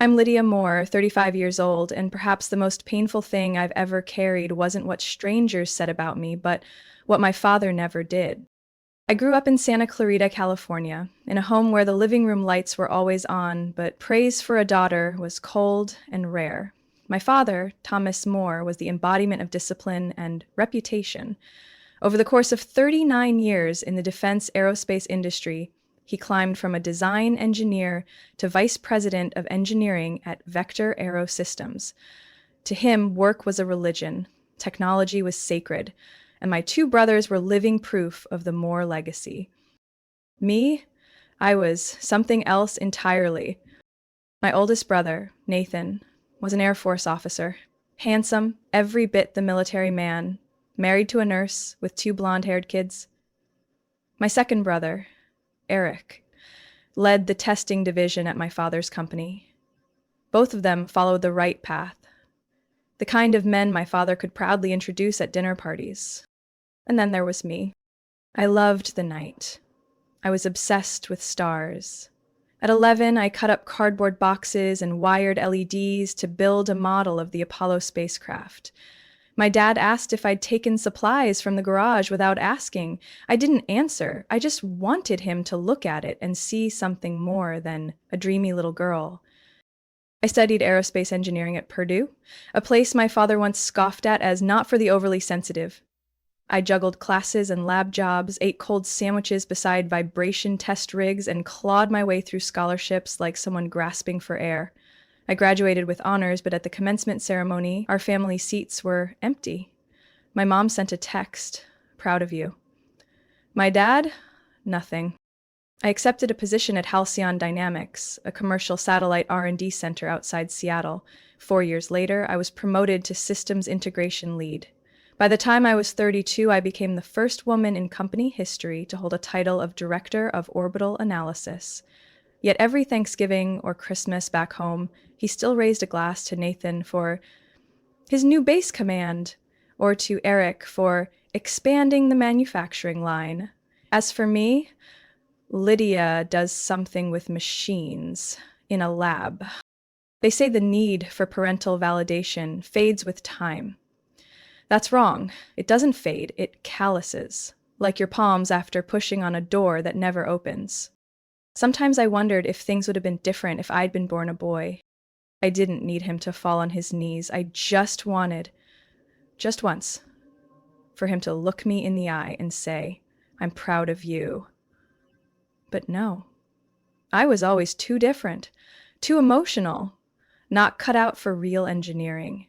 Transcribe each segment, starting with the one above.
I'm Lydia Moore, 35 years old, and perhaps the most painful thing I've ever carried wasn't what strangers said about me, but what my father never did. I grew up in Santa Clarita, California, in a home where the living room lights were always on, but praise for a daughter was cold and rare. My father, Thomas Moore, was the embodiment of discipline and reputation. Over the course of 39 years in the defense aerospace industry, he climbed from a design engineer to vice president of engineering at Vector Aero Systems. To him, work was a religion, technology was sacred, and my two brothers were living proof of the Moore legacy. Me, I was something else entirely. My oldest brother, Nathan, was an Air Force officer, handsome, every bit the military man, married to a nurse with two blonde-haired kids. My second brother, Eric, led the testing division at my father's company. Both of them followed the right path, the kind of men my father could proudly introduce at dinner parties. And then there was me. I loved the night. I was obsessed with stars. At 11, I cut up cardboard boxes and wired LEDs to build a model of the Apollo spacecraft. My dad asked if I'd taken supplies from the garage without asking. I didn't answer. I just wanted him to look at it and see something more than a dreamy little girl. I studied aerospace engineering at Purdue, a place my father once scoffed at as not for the overly sensitive. I juggled classes and lab jobs, ate cold sandwiches beside vibration test rigs, and clawed my way through scholarships like someone grasping for air. I graduated with honors, but at the commencement ceremony, our family seats were empty. My mom sent a text, "Proud of you." My dad, nothing. I accepted a position at Halcyon Dynamics, a commercial satellite R&D center outside Seattle. 4 years later, I was promoted to systems integration lead. By the time I was 32, I became the first woman in company history to hold a title of Director of Orbital Analysis. Yet every Thanksgiving or Christmas back home, he still raised a glass to Nathan for his new base command, or to Eric for expanding the manufacturing line. As for me, Lydia does something with machines in a lab. They say the need for parental validation fades with time. That's wrong. It doesn't fade, it calluses, like your palms after pushing on a door that never opens. Sometimes I wondered if things would have been different if I'd been born a boy. I didn't need him to fall on his knees. I just wanted, just once, for him to look me in the eye and say, "I'm proud of you." But no, I was always too different, too emotional, not cut out for real engineering.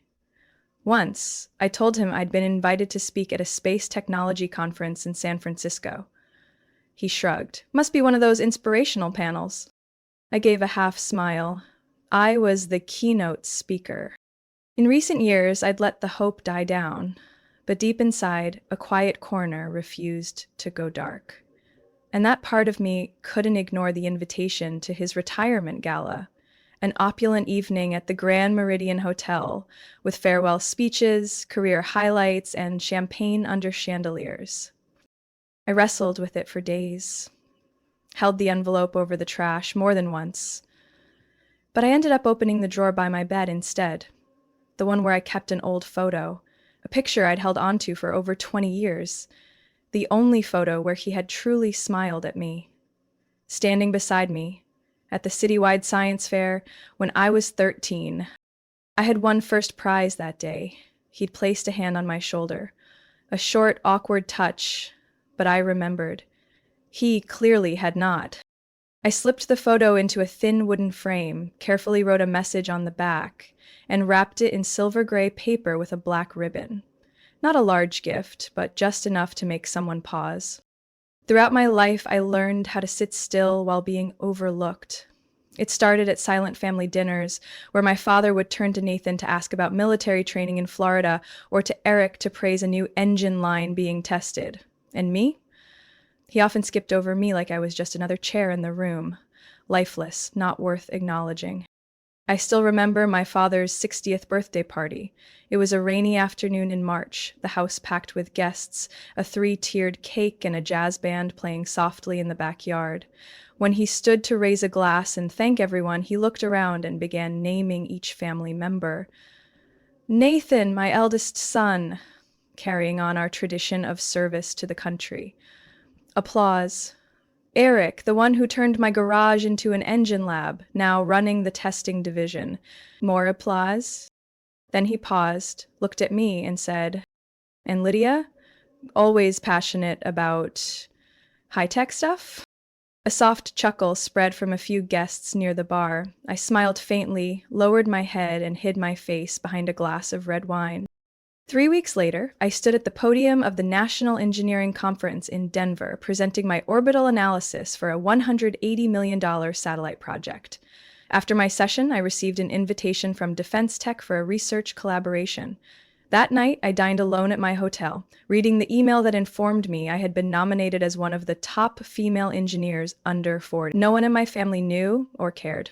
Once, I told him I'd been invited to speak at a space technology conference in San Francisco. He shrugged. Must be one of those inspirational panels. I gave a half smile. I was the keynote speaker. In recent years, I'd let the hope die down, but deep inside, a quiet corner refused to go dark. And that part of me couldn't ignore the invitation to his retirement gala, an opulent evening at the Grand Meridian Hotel, with farewell speeches, career highlights, and champagne under chandeliers. I wrestled with it for days, held the envelope over the trash more than once. But I ended up opening the drawer by my bed instead, the one where I kept an old photo, a picture I'd held onto for over 20 years, the only photo where he had truly smiled at me. Standing beside me, at the citywide science fair when I was 13. I had won first prize that day. He'd placed a hand on my shoulder. A short, awkward touch, but I remembered. He clearly had not. I slipped the photo into a thin wooden frame, carefully wrote a message on the back, and wrapped it in silver gray paper with a black ribbon. Not a large gift, but just enough to make someone pause. Throughout my life, I learned how to sit still while being overlooked. It started at silent family dinners, where my father would turn to Nathan to ask about military training in Florida, or to Eric to praise a new engine line being tested. And me? He often skipped over me like I was just another chair in the room, lifeless, not worth acknowledging. I still remember my father's 60th birthday party. It was a rainy afternoon in March, the house packed with guests, a three-tiered cake and a jazz band playing softly in the backyard. When he stood to raise a glass and thank everyone, he looked around and began naming each family member. Nathan, my eldest son, carrying on our tradition of service to the country. Applause. Eric, the one who turned my garage into an engine lab, now running the testing division. More applause. Then he paused, looked at me, and said, And Lydia? Always passionate about high-tech stuff? A soft chuckle spread from a few guests near the bar. I smiled faintly, lowered my head, and hid my face behind a glass of red wine. 3 weeks later, I stood at the podium of the National Engineering Conference in Denver, presenting my orbital analysis for a $180 million satellite project. After my session, I received an invitation from Defense Tech for a research collaboration. That night, I dined alone at my hotel, reading the email that informed me I had been nominated as one of the top female engineers under 40. No one in my family knew or cared.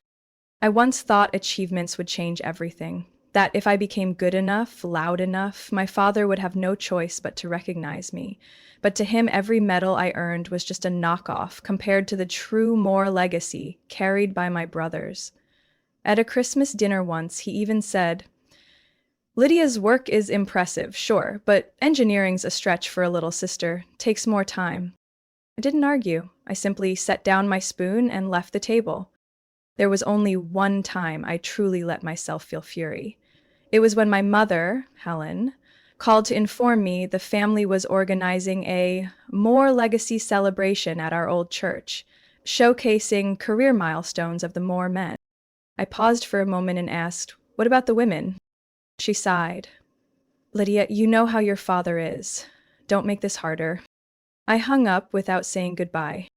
I once thought achievements would change everything. That if I became good enough, loud enough, my father would have no choice but to recognize me. But to him, every medal I earned was just a knockoff compared to the true Moore legacy carried by my brothers. At a Christmas dinner once, he even said, Lydia's work is impressive, sure, but engineering's a stretch for a little sister. Takes more time. I didn't argue. I simply set down my spoon and left the table. There was only one time I truly let myself feel fury. It was when my mother, Helen, called to inform me the family was organizing a Moore Legacy celebration at our old church, showcasing career milestones of the Moore men. I paused for a moment and asked, What about the women? She sighed. Lydia, you know how your father is. Don't make this harder. I hung up without saying goodbye.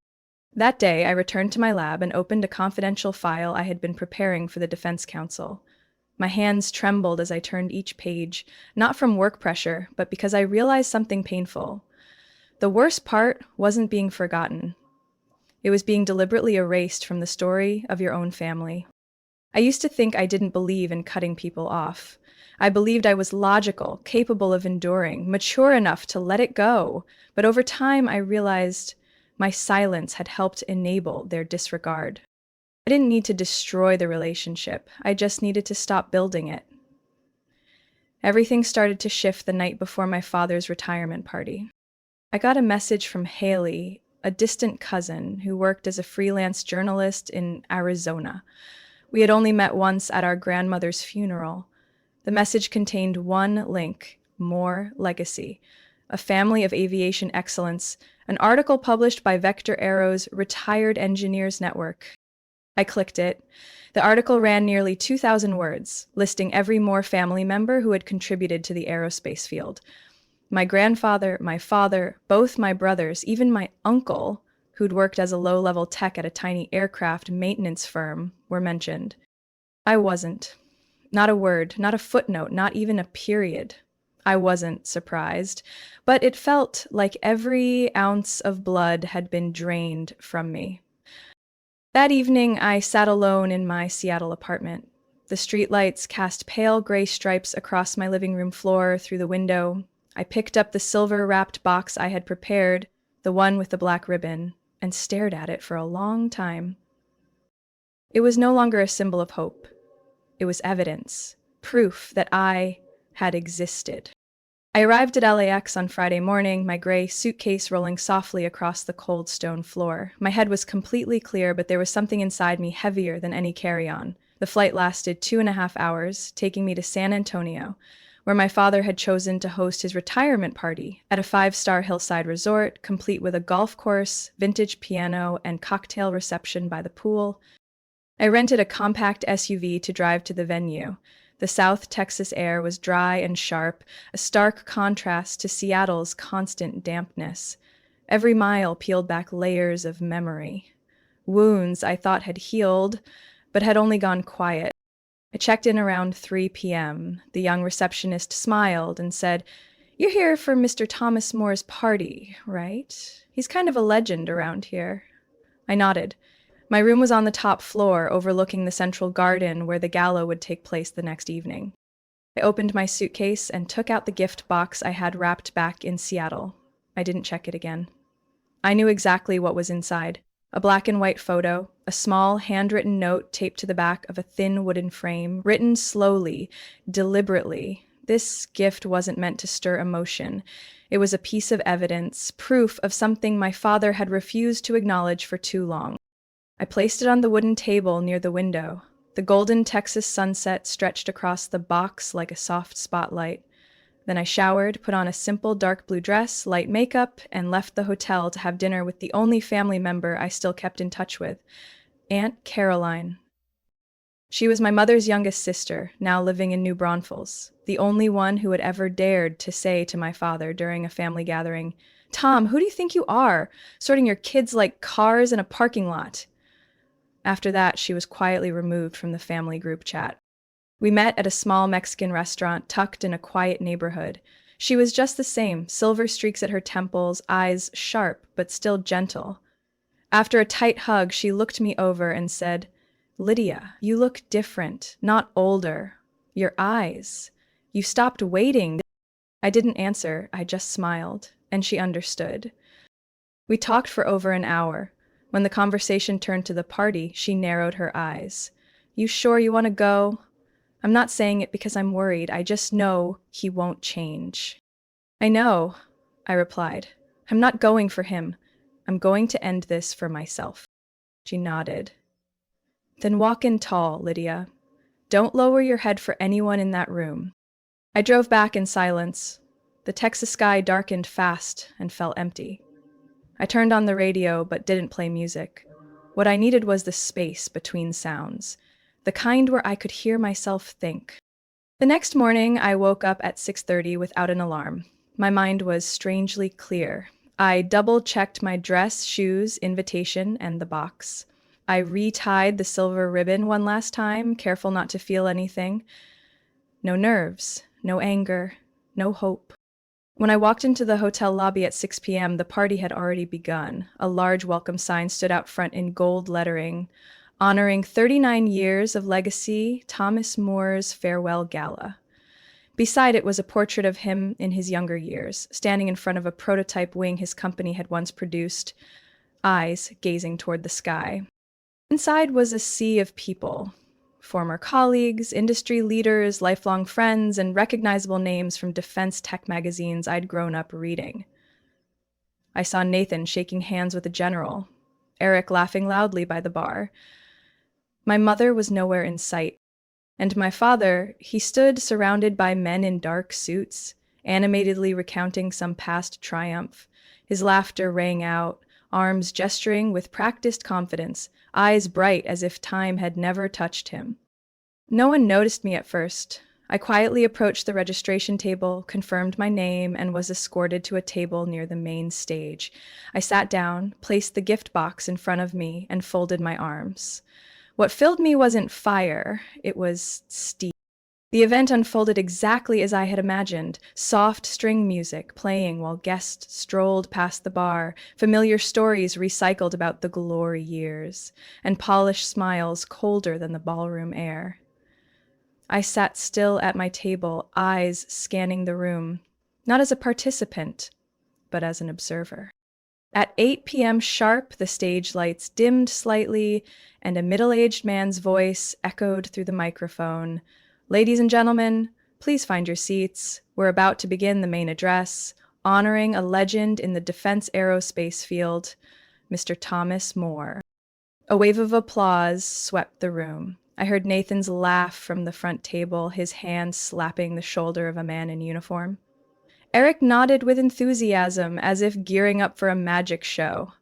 That day, I returned to my lab and opened a confidential file I had been preparing for the Defense Council. My hands trembled as I turned each page, not from work pressure, but because I realized something painful. The worst part wasn't being forgotten. It was being deliberately erased from the story of your own family. I used to think I didn't believe in cutting people off. I believed I was logical, capable of enduring, mature enough to let it go. But over time, I realized my silence had helped enable their disregard. I didn't need to destroy the relationship. I just needed to stop building it. Everything started to shift the night before my father's retirement party. I got a message from Haley, a distant cousin who worked as a freelance journalist in Arizona. We had only met once at our grandmother's funeral. The message contained one link, Moore Legacy, a family of aviation excellence, an article published by Vector Aero's Retired Engineers Network. I clicked it. The article ran nearly 2,000 words, listing every Moore family member who had contributed to the aerospace field. My grandfather, my father, both my brothers, even my uncle, who'd worked as a low-level tech at a tiny aircraft maintenance firm, were mentioned. I wasn't. Not a word, not a footnote, not even a period. I wasn't surprised, but it felt like every ounce of blood had been drained from me. That evening, I sat alone in my Seattle apartment. The streetlights cast pale gray stripes across my living room floor through the window. I picked up the silver-wrapped box I had prepared, the one with the black ribbon, and stared at it for a long time. It was no longer a symbol of hope. It was evidence, proof that I had existed. I arrived at LAX on Friday morning, my gray suitcase rolling softly across the cold stone floor. My head was completely clear, but there was something inside me heavier than any carry-on. The flight lasted 2.5 hours, taking me to San Antonio, where my father had chosen to host his retirement party at a 5-star hillside resort, complete with a golf course, vintage piano, and cocktail reception by the pool. I rented a compact SUV to drive to the venue. The South Texas air was dry and sharp, a stark contrast to Seattle's constant dampness. Every mile peeled back layers of memory. Wounds I thought had healed, but had only gone quiet. I checked in around 3 p.m. The young receptionist smiled and said, "You're here for Mr. Thomas Moore's party, right? He's kind of a legend around here." I nodded. My room was on the top floor, overlooking the central garden where the gala would take place the next evening. I opened my suitcase and took out the gift box I had wrapped back in Seattle. I didn't check it again. I knew exactly what was inside. A black and white photo, a small handwritten note taped to the back of a thin wooden frame, written slowly, deliberately. This gift wasn't meant to stir emotion. It was a piece of evidence, proof of something my father had refused to acknowledge for too long. I placed it on the wooden table near the window. The golden Texas sunset stretched across the box like a soft spotlight. Then I showered, put on a simple dark blue dress, light makeup, and left the hotel to have dinner with the only family member I still kept in touch with, Aunt Caroline. She was my mother's youngest sister, now living in New Braunfels, the only one who had ever dared to say to my father during a family gathering, "Tom, who do you think you are, sorting your kids like cars in a parking lot?" After that, she was quietly removed from the family group chat. We met at a small Mexican restaurant tucked in a quiet neighborhood. She was just the same, silver streaks at her temples, eyes sharp but still gentle. After a tight hug, she looked me over and said, "Lydia, you look different, not older. Your eyes. You stopped waiting." I didn't answer, I just smiled, and she understood. We talked for over an hour. When the conversation turned to the party, she narrowed her eyes. "You sure you want to go?" "I'm not saying it because I'm worried. I just know he won't change." "I know," I replied. "I'm not going for him. I'm going to end this for myself." She nodded. "Then walk in tall, Lydia. Don't lower your head for anyone in that room." I drove back in silence. The Texas sky darkened fast and felt empty. I turned on the radio but didn't play music. What I needed was the space between sounds, the kind where I could hear myself think. The next morning, I woke up at 6:30 without an alarm. My mind was strangely clear. I double-checked my dress, shoes, invitation, and the box. I retied the silver ribbon one last time, careful not to feel anything. No nerves, no anger, no hope. When I walked into the hotel lobby at 6 p.m., the party had already begun. A large welcome sign stood out front in gold lettering, honoring 39 years of legacy, Thomas More's farewell gala. Beside it was a portrait of him in his younger years, standing in front of a prototype wing his company had once produced, eyes gazing toward the sky. Inside was a sea of people. Former colleagues, industry leaders, lifelong friends, and recognizable names from defense tech magazines I'd grown up reading. I saw Nathan shaking hands with a general, Eric laughing loudly by the bar. My mother was nowhere in sight, and my father, he stood surrounded by men in dark suits, animatedly recounting some past triumph. His laughter rang out, arms gesturing with practiced confidence, eyes bright as if time had never touched him. No one noticed me at first. I quietly approached the registration table, confirmed my name, and was escorted to a table near the main stage. I sat down, placed the gift box in front of me, and folded my arms. What filled me wasn't fire, it was steam. The event unfolded exactly as I had imagined, soft string music playing while guests strolled past the bar, familiar stories recycled about the glory years, and polished smiles colder than the ballroom air. I sat still at my table, eyes scanning the room, not as a participant, but as an observer. At 8 p.m. sharp, the stage lights dimmed slightly, and a middle-aged man's voice echoed through the microphone. "Ladies and gentlemen, please find your seats. We're about to begin the main address, honoring a legend in the defense aerospace field, Mr. Thomas More." A wave of applause swept the room. I heard Nathan's laugh from the front table, his hand slapping the shoulder of a man in uniform. Eric nodded with enthusiasm, as if gearing up for a magic show.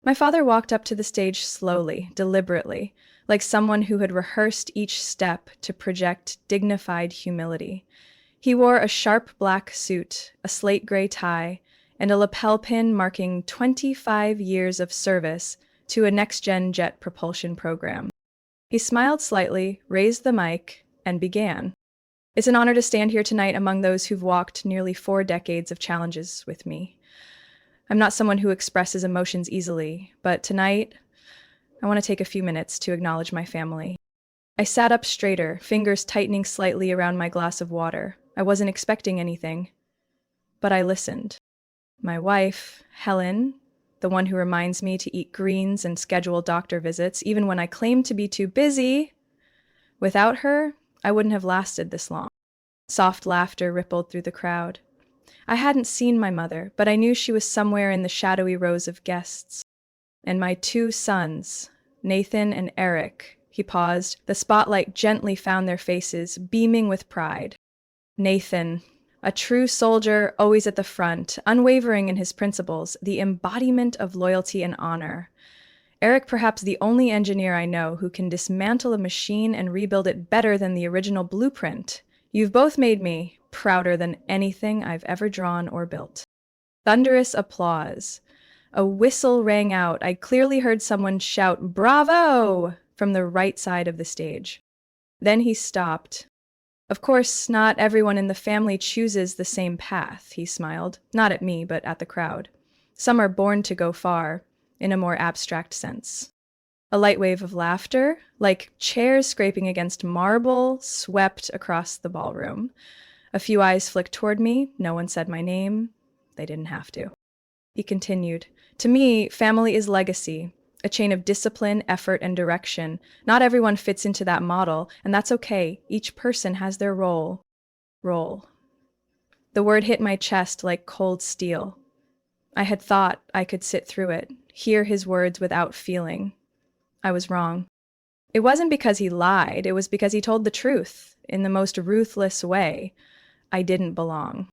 My father walked up to the stage slowly, deliberately, like someone who had rehearsed each step to project dignified humility. He wore a sharp black suit, a slate gray tie, and a lapel pin marking 25 years of service to a next-gen jet propulsion program. He smiled slightly, raised the mic, and began. "It's an honor to stand here tonight among those who've walked nearly 4 decades of challenges with me. I'm not someone who expresses emotions easily, but tonight, I want to take a few minutes to acknowledge my family. I sat up straighter, fingers tightening slightly around my glass of water. I wasn't expecting anything, but I listened. My wife, Helen, the one who reminds me to eat greens and schedule doctor visits, even when I claim to be too busy. Without her, I wouldn't have lasted this long. Soft laughter rippled through the crowd. I hadn't seen my mother, but I knew she was somewhere in the shadowy rows of guests. And my two sons, Nathan and Eric. He paused. The spotlight gently found their faces, beaming with pride. Nathan, a true soldier, always at the front, unwavering in his principles, the embodiment of loyalty and honor. Eric, perhaps the only engineer I know who can dismantle a machine and rebuild it better than the original blueprint. You've both made me prouder than anything I've ever drawn or built. Thunderous applause. A whistle rang out. I clearly heard someone shout, "Bravo!" from the right side of the stage. Then he stopped. Of course, not everyone in the family chooses the same path, he smiled. Not at me, but at the crowd. Some are born to go far, in a more abstract sense. A light wave of laughter, like chairs scraping against marble, swept across the ballroom. A few eyes flicked toward me. No one said my name. They didn't have to. He continued, "To me, family is legacy, a chain of discipline, effort, and direction. Not everyone fits into that model, and that's okay. Each person has their role." Role. The word hit my chest like cold steel. I had thought I could sit through it, hear his words without feeling. I was wrong. It wasn't because he lied, it was because he told the truth, in the most ruthless way. I didn't belong.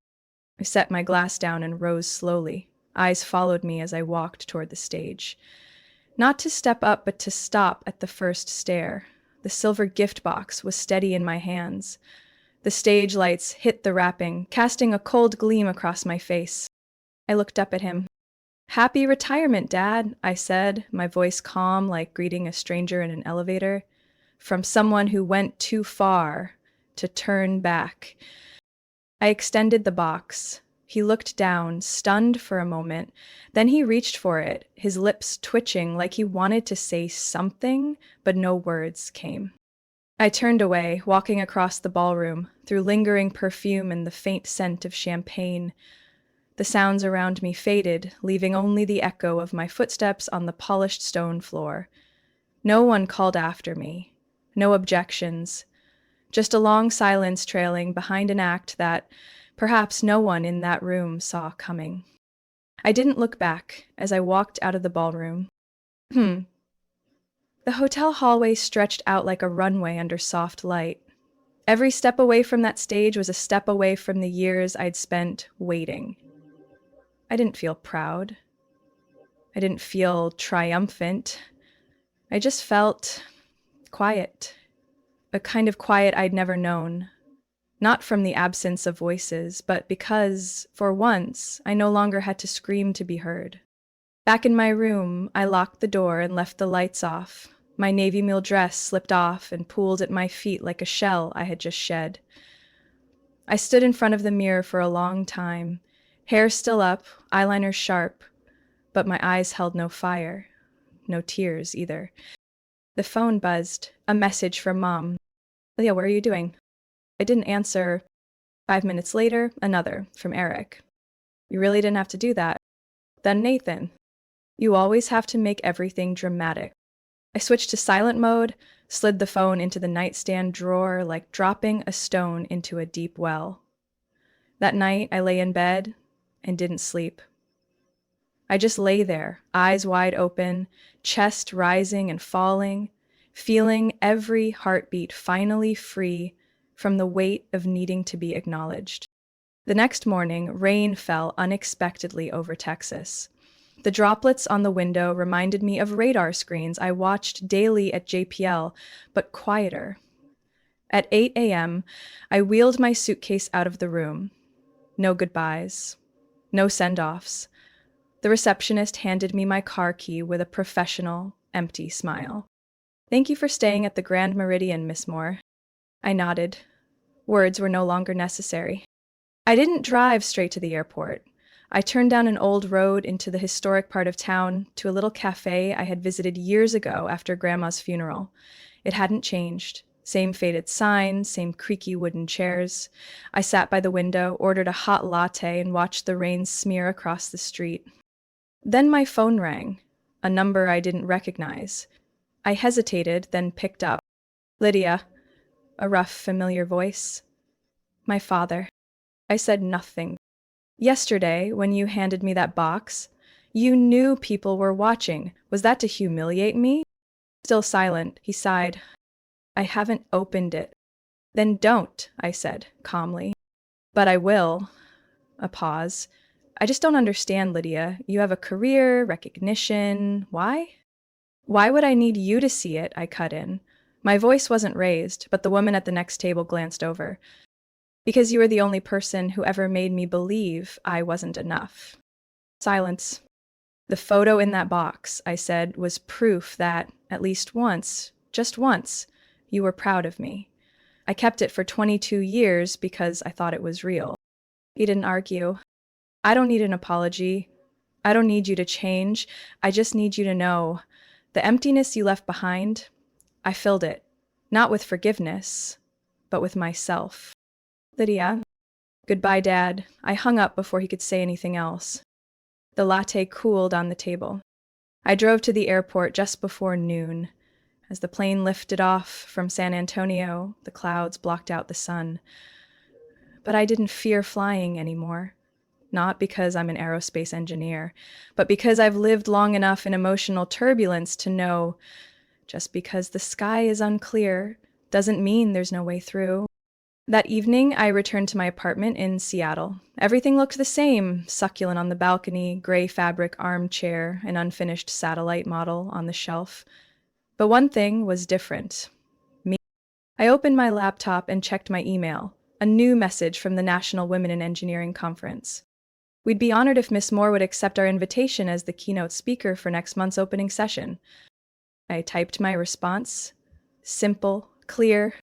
I set my glass down and rose slowly. Eyes followed me as I walked toward the stage. Not to step up, but to stop at the first stair. The silver gift box was steady in my hands. The stage lights hit the wrapping, casting a cold gleam across my face. I looked up at him. "Happy retirement, Dad," I said, my voice calm like greeting a stranger in an elevator. "From someone who went too far to turn back." I extended the box. He looked down, stunned for a moment. Then he reached for it, his lips twitching like he wanted to say something, but no words came. I turned away, walking across the ballroom, through lingering perfume and the faint scent of champagne. The sounds around me faded, leaving only the echo of my footsteps on the polished stone floor. No one called after me. No objections. Just a long silence trailing behind an act that perhaps no one in that room saw coming. I didn't look back as I walked out of the ballroom. The hotel hallway stretched out like a runway under soft light. Every step away from that stage was a step away from the years I'd spent waiting. I didn't feel proud. I didn't feel triumphant. I just felt quiet. A kind of quiet I'd never known. Not from the absence of voices, but because, for once, I no longer had to scream to be heard. Back in my room, I locked the door and left the lights off. My navy meal dress slipped off and pooled at my feet like a shell I had just shed. I stood in front of the mirror for a long time, hair still up, eyeliner sharp, but my eyes held no fire, no tears either. The phone buzzed, a message from Mom. "Leah, what are you doing?" I didn't answer. 5 minutes later, another, from Eric. "You really didn't have to do that." Then Nathan. "You always have to make everything dramatic." I switched to silent mode, slid the phone into the nightstand drawer like dropping a stone into a deep well. That night, I lay in bed and didn't sleep. I just lay there, eyes wide open, chest rising and falling, feeling every heartbeat finally free from the weight of needing to be acknowledged. The next morning, rain fell unexpectedly over Texas. The droplets on the window reminded me of radar screens I watched daily at JPL, but quieter. At 8 a.m., I wheeled my suitcase out of the room. No goodbyes. No send-offs. The receptionist handed me my car key with a professional, empty smile. "Thank you for staying at the Grand Meridian, Miss Moore." I nodded. Words were no longer necessary. I didn't drive straight to the airport. I turned down an old road into the historic part of town to a little cafe I had visited years ago after Grandma's funeral. It hadn't changed. Same faded sign, same creaky wooden chairs. I sat by the window, ordered a hot latte, and watched the rain smear across the street. Then my phone rang, a number I didn't recognize. I hesitated, then picked up. Lydia, a rough, familiar voice. My father. I said nothing. Yesterday, when you handed me that box, you knew people were watching. Was that to humiliate me? Still silent, he sighed. I haven't opened it. Then don't, I said, calmly. But I will. A pause. I just don't understand, Lydia. You have a career, recognition. Why? Why would I need you to see it? I cut in. My voice wasn't raised, but the woman at the next table glanced over. Because you were the only person who ever made me believe I wasn't enough. Silence. The photo in that box, I said, was proof that, at least once, just once, you were proud of me. I kept it for 22 years because I thought it was real. He didn't argue. I don't need an apology. I don't need you to change. I just need you to know the emptiness you left behind, I filled it, not with forgiveness, but with myself. Lydia. Goodbye, Dad. I hung up before he could say anything else. The latte cooled on the table. I drove to the airport just before noon. As the plane lifted off from San Antonio, the clouds blocked out the sun. But I didn't fear flying anymore. Not because I'm an aerospace engineer, but because I've lived long enough in emotional turbulence to know just because the sky is unclear doesn't mean there's no way through. That evening, I returned to my apartment in Seattle. Everything looked the same: succulent on the balcony, gray fabric armchair, an unfinished satellite model on the shelf. But one thing was different. Me. I opened my laptop and checked my email, a new message from the National Women in Engineering Conference. We'd be honored if Miss Moore would accept our invitation as the keynote speaker for next month's opening session. I typed my response. Simple, clear.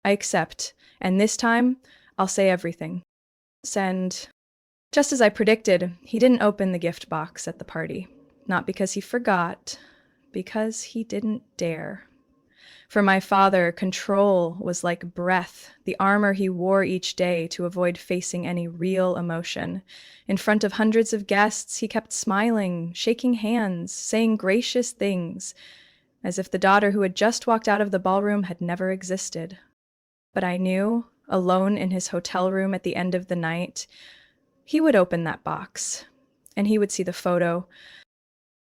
I accept, and this time, I'll say everything. Send. Just as I predicted, he didn't open the gift box at the party. Not because he forgot, because he didn't dare. For my father, control was like breath, the armor he wore each day to avoid facing any real emotion. In front of hundreds of guests, he kept smiling, shaking hands, saying gracious things, as if the daughter who had just walked out of the ballroom had never existed. But I knew, alone in his hotel room at the end of the night, he would open that box, and he would see the photo.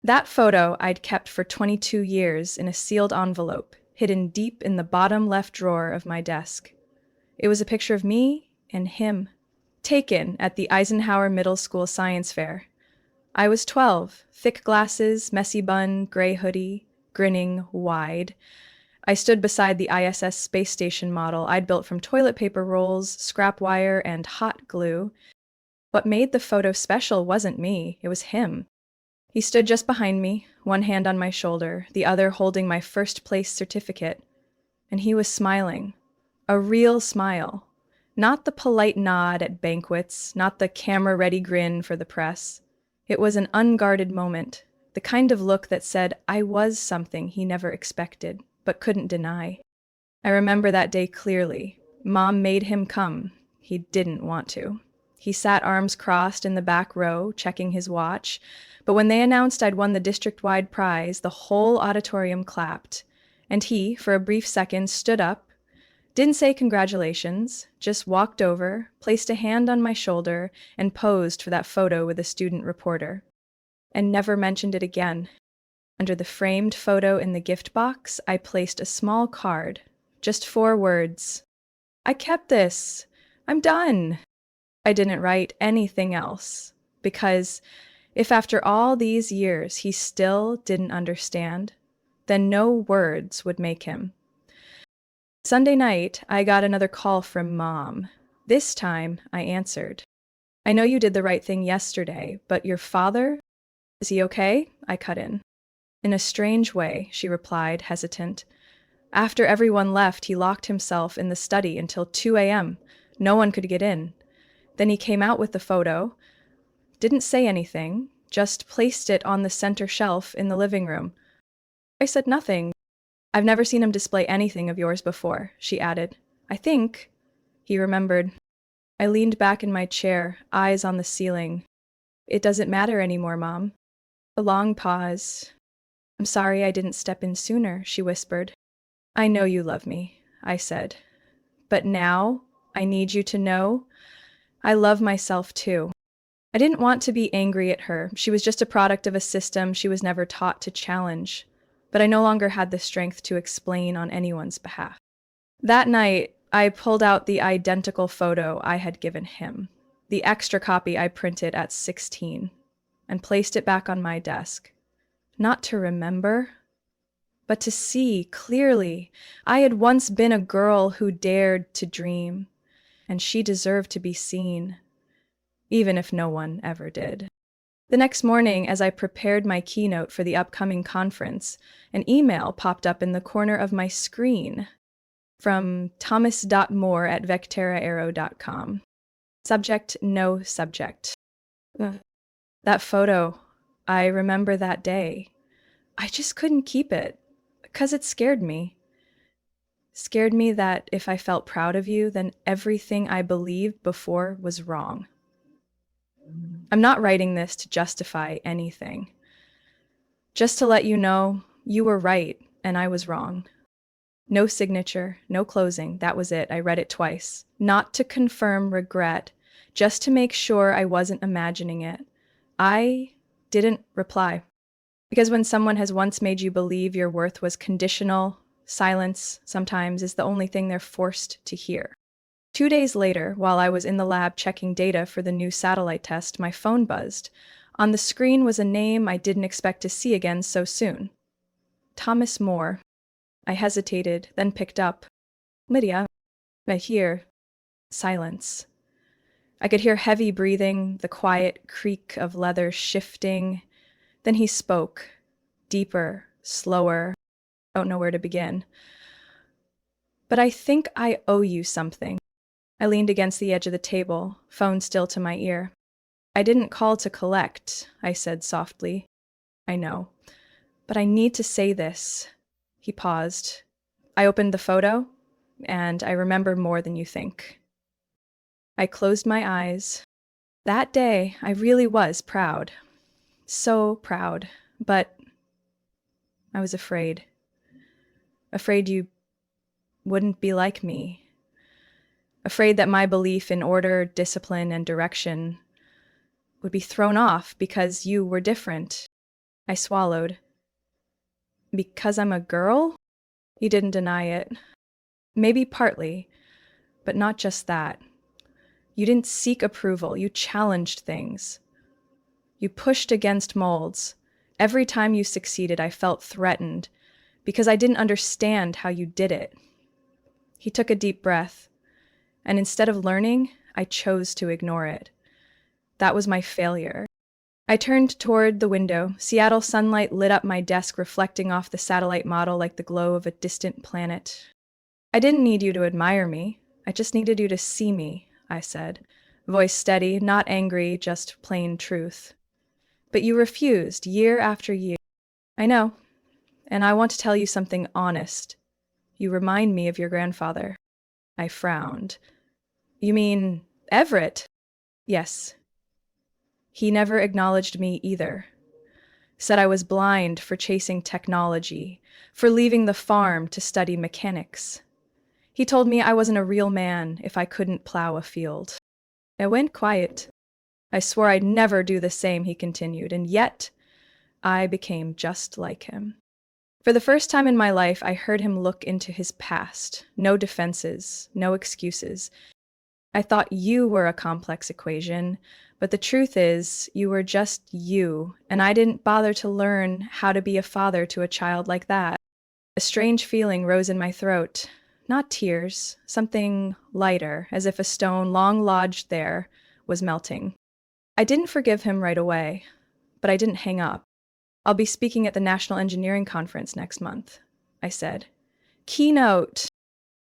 That photo I'd kept for 22 years in a sealed envelope, hidden deep in the bottom left drawer of my desk. It was a picture of me and him, taken at the Eisenhower Middle School Science Fair. I was 12, thick glasses, messy bun, gray hoodie, grinning wide. I stood beside the ISS space station model I'd built from toilet paper rolls, scrap wire, and hot glue. What made the photo special wasn't me, it was him. He stood just behind me, one hand on my shoulder, the other holding my first place certificate. And he was smiling. A real smile. Not the polite nod at banquets, not the camera-ready grin for the press. It was an unguarded moment, the kind of look that said I was something he never expected, but couldn't deny. I remember that day clearly. Mom made him come. He didn't want to. He sat arms crossed in the back row, checking his watch. But when they announced I'd won the district-wide prize, the whole auditorium clapped. And he, for a brief second, stood up, didn't say congratulations, just walked over, placed a hand on my shoulder, and posed for that photo with a student reporter. And never mentioned it again. Under the framed photo in the gift box, I placed a small card, just 4 words. I kept this. I'm done. I didn't write anything else, because if after all these years he still didn't understand, then no words would make him. Sunday night, I got another call from Mom. This time, I answered. I know you did the right thing yesterday, but your father? Is he okay? I cut in. In a strange way, she replied, hesitant. After everyone left, he locked himself in the study until 2 a.m. No one could get in. Then he came out with the photo. didn't say anything, just placed it on the center shelf in the living room. I said nothing. I've never seen him display anything of yours before, she added. I think, he remembered. I leaned back in my chair, eyes on the ceiling. It doesn't matter anymore, Mom. A long pause. I'm sorry I didn't step in sooner, she whispered. I know you love me, I said. But now, I need you to know, I love myself too. I didn't want to be angry at her. She was just a product of a system she was never taught to challenge. But I no longer had the strength to explain on anyone's behalf. That night, I pulled out the identical photo I had given him, the extra copy I printed at 16, and placed it back on my desk. Not to remember, but to see clearly. I had once been a girl who dared to dream, and she deserved to be seen, even if no one ever did. The next morning, as I prepared my keynote for the upcoming conference, an email popped up in the corner of my screen from thomas.moore@vecteraarrow.com. Subject, no subject. That photo, I remember that day. I just couldn't keep it, because it scared me. Scared me that if I felt proud of you, then everything I believed before was wrong. I'm not writing this to justify anything. Just to let you know, you were right and I was wrong. No signature, no closing, that was it. I read it twice. Not to confirm regret, just to make sure I wasn't imagining it. I didn't reply. Because when someone has once made you believe your worth was conditional, silence sometimes is the only thing they're forced to hear. 2 days later, while I was in the lab checking data for the new satellite test, my phone buzzed. On the screen was a name I didn't expect to see again so soon. Thomas Moore. I hesitated, then picked up. Lydia. I hear. Silence. I could hear heavy breathing, the quiet creak of leather shifting. Then he spoke. Deeper, slower. I don't know where to begin. But I think I owe you something. I leaned against the edge of the table, phone still to my ear. I didn't call to collect, I said softly. I know. But I need to say this. He paused. I opened the photo, and I remember more than you think. I closed my eyes. That day, I really was proud. So proud. But I was afraid. Afraid you wouldn't be like me. Afraid that my belief in order, discipline, and direction would be thrown off because you were different. I swallowed. Because I'm a girl? You didn't deny it. Maybe partly, but not just that. You didn't seek approval. You challenged things. You pushed against molds. Every time you succeeded, I felt threatened because I didn't understand how you did it. He took a deep breath. And instead of learning, I chose to ignore it. That was my failure. I turned toward the window. Seattle sunlight lit up my desk, reflecting off the satellite model like the glow of a distant planet. I didn't need you to admire me. I just needed you to see me, I said. Voice steady, not angry, just plain truth. But you refused, year after year. I know. And I want to tell you something honest. You remind me of your grandfather. I frowned. You mean Everett? Yes. He never acknowledged me either. Said I was blind for chasing technology, for leaving the farm to study mechanics. He told me I wasn't a real man if I couldn't plow a field. I went quiet. I swore I'd never do the same, he continued, and yet I became just like him. For the first time in my life, I heard him look into his past. No defenses, no excuses. I thought you were a complex equation, but the truth is, you were just you, and I didn't bother to learn how to be a father to a child like that. A strange feeling rose in my throat. Not tears, something lighter, as if a stone long lodged there was melting. I didn't forgive him right away, but I didn't hang up. I'll be speaking at the National Engineering Conference next month, I said. Keynote!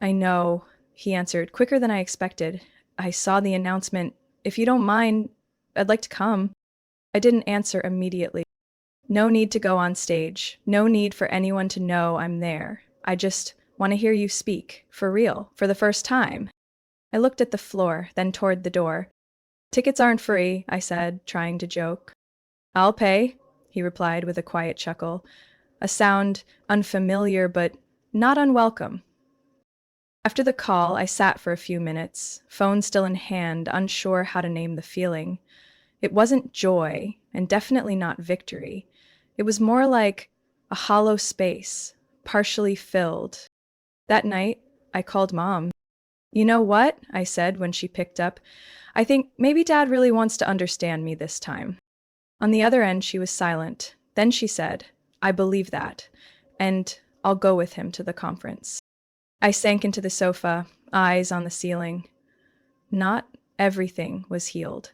I know, he answered, quicker than I expected. I saw the announcement. If you don't mind, I'd like to come. I didn't answer immediately. No need to go on stage. No need for anyone to know I'm there. I just want to hear you speak, for real, for the first time. I looked at the floor, then toward the door. Tickets aren't free, I said, trying to joke. I'll pay, he replied with a quiet chuckle, a sound unfamiliar but not unwelcome. After the call, I sat for a few minutes, phone still in hand, unsure how to name the feeling. It wasn't joy, and definitely not victory. It was more like a hollow space, partially filled. That night, I called Mom. You know what? I said when she picked up. I think maybe Dad really wants to understand me this time. On the other end, she was silent. Then she said, I believe that, and I'll go with him to the conference. I sank into the sofa, eyes on the ceiling. Not everything was healed,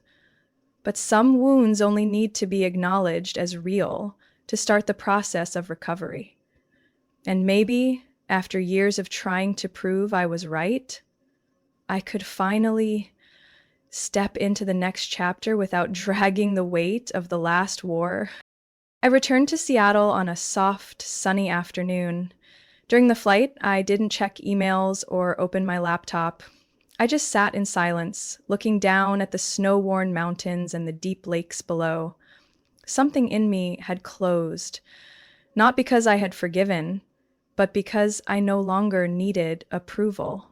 but some wounds only need to be acknowledged as real to start the process of recovery. And maybe, after years of trying to prove I was right, I could finally step into the next chapter without dragging the weight of the last war. I returned to Seattle on a soft, sunny afternoon. During the flight, I didn't check emails or open my laptop. I just sat in silence, looking down at the snow-worn mountains and the deep lakes below. Something in me had closed, not because I had forgiven, but because I no longer needed approval.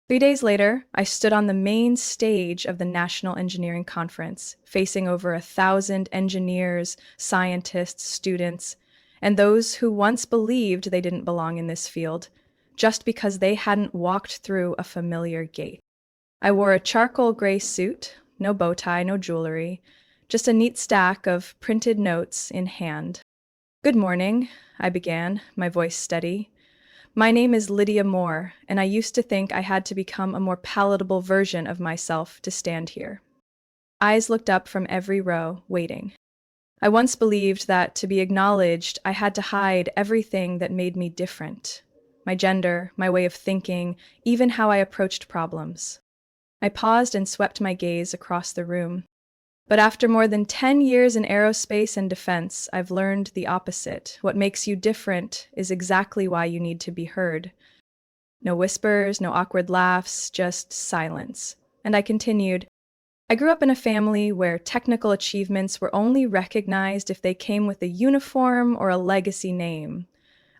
3 days later, I stood on the main stage of the National Engineering Conference, facing over 1,000 engineers, scientists, students, and those who once believed they didn't belong in this field, just because they hadn't walked through a familiar gate. I wore a charcoal gray suit, no bow tie, no jewelry, just a neat stack of printed notes in hand. Good morning, I began, my voice steady. My name is Lydia Moore, and I used to think I had to become a more palatable version of myself to stand here. Eyes looked up from every row, waiting. I once believed that to be acknowledged, I had to hide everything that made me different. My gender, my way of thinking, even how I approached problems. I paused and swept my gaze across the room. But after more than 10 years in aerospace and defense, I've learned the opposite. What makes you different is exactly why you need to be heard. No whispers, no awkward laughs, just silence. And I continued, I grew up in a family where technical achievements were only recognized if they came with a uniform or a legacy name.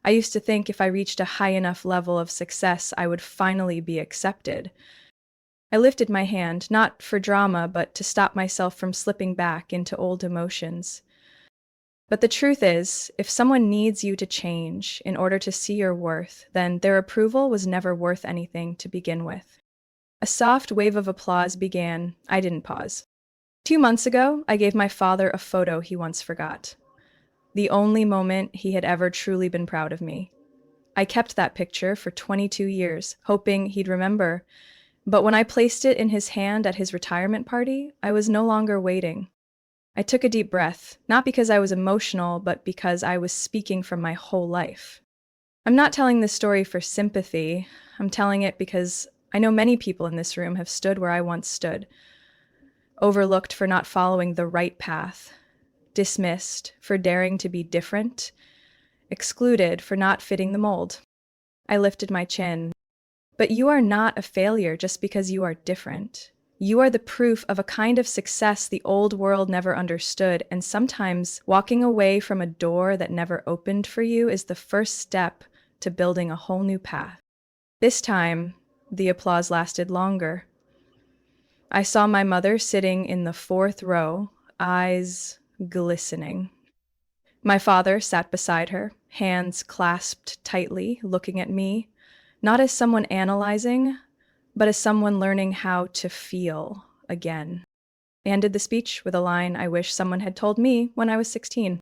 I used to think if I reached a high enough level of success, I would finally be accepted. I lifted my hand, not for drama, but to stop myself from slipping back into old emotions. But the truth is, if someone needs you to change in order to see your worth, then their approval was never worth anything to begin with. A soft wave of applause began. I didn't pause. 2 months ago, I gave my father a photo he once forgot. The only moment he had ever truly been proud of me. I kept that picture for 22 years, hoping he'd remember. But when I placed it in his hand at his retirement party, I was no longer waiting. I took a deep breath, not because I was emotional, but because I was speaking from my whole life. I'm not telling this story for sympathy. I'm telling it because I know many people in this room have stood where I once stood. Overlooked for not following the right path. Dismissed for daring to be different. Excluded for not fitting the mold. I lifted my chin. But you are not a failure just because you are different. You are the proof of a kind of success the old world never understood, and sometimes walking away from a door that never opened for you is the first step to building a whole new path. This time, the applause lasted longer. I saw my mother sitting in the 4th row, eyes glistening. My father sat beside her, hands clasped tightly, looking at me. Not as someone analyzing, but as someone learning how to feel again. I ended the speech with a line I wish someone had told me when I was 16.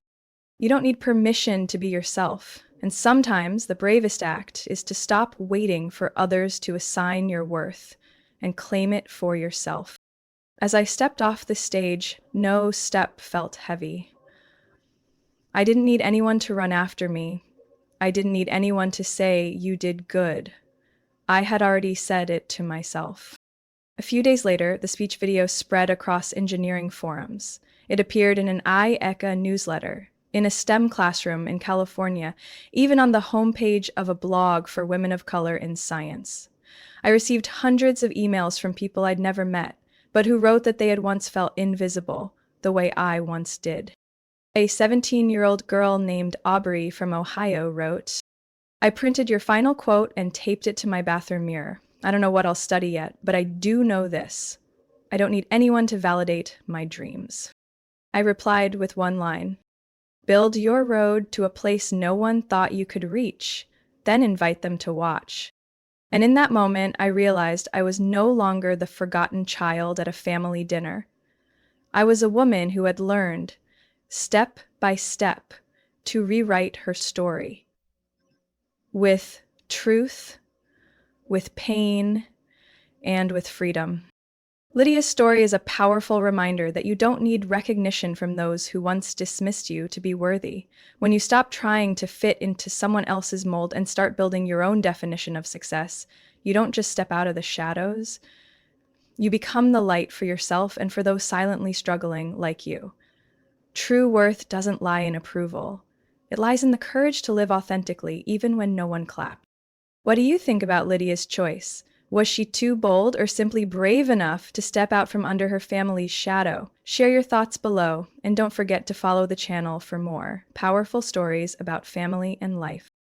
You don't need permission to be yourself, and sometimes the bravest act is to stop waiting for others to assign your worth and claim it for yourself. As I stepped off the stage, no step felt heavy. I didn't need anyone to run after me. I didn't need anyone to say, you did good. I had already said it to myself. A few days later, the speech video spread across engineering forums. It appeared in an IECA newsletter, in a STEM classroom in California, even on the homepage of a blog for women of color in science. I received hundreds of emails from people I'd never met, but who wrote that they had once felt invisible, the way I once did. A 17-year-old girl named Aubrey from Ohio wrote, I printed your final quote and taped it to my bathroom mirror. I don't know what I'll study yet, but I do know this. I don't need anyone to validate my dreams. I replied with one line, build your road to a place no one thought you could reach, then invite them to watch. And in that moment, I realized I was no longer the forgotten child at a family dinner. I was a woman who had learned, step by step, to rewrite her story. With truth, with pain, and with freedom. Lydia's story is a powerful reminder that you don't need recognition from those who once dismissed you to be worthy. When you stop trying to fit into someone else's mold and start building your own definition of success, you don't just step out of the shadows, you become the light for yourself and for those silently struggling like you. True worth doesn't lie in approval. It lies in the courage to live authentically, even when no one claps. What do you think about Lydia's choice? Was she too bold or simply brave enough to step out from under her family's shadow? Share your thoughts below, and don't forget to follow the channel for more powerful stories about family and life.